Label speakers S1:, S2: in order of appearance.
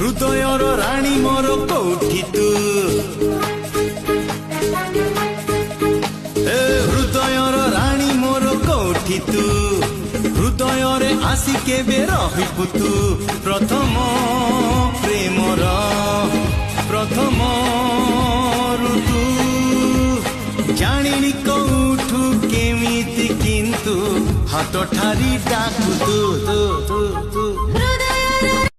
S1: ହୃଦୟର ରାଣୀ ମୋର କୋଉଠି ତୁ ହୃଦୟର ରାଣୀ ମୋର କୋଉଠି ତୁ ହୃଦୟରେ ଆସି କେବେ ରହିବୁ ତୁ ପ୍ରଥମ ପ୍ରେମର ପ୍ରଥମ ଋତୁ ଜାଣିନି କୋଉଠୁ କେମିତି କିନ୍ତୁ ହାତ ଠାରି ଡାକୁ ତୁ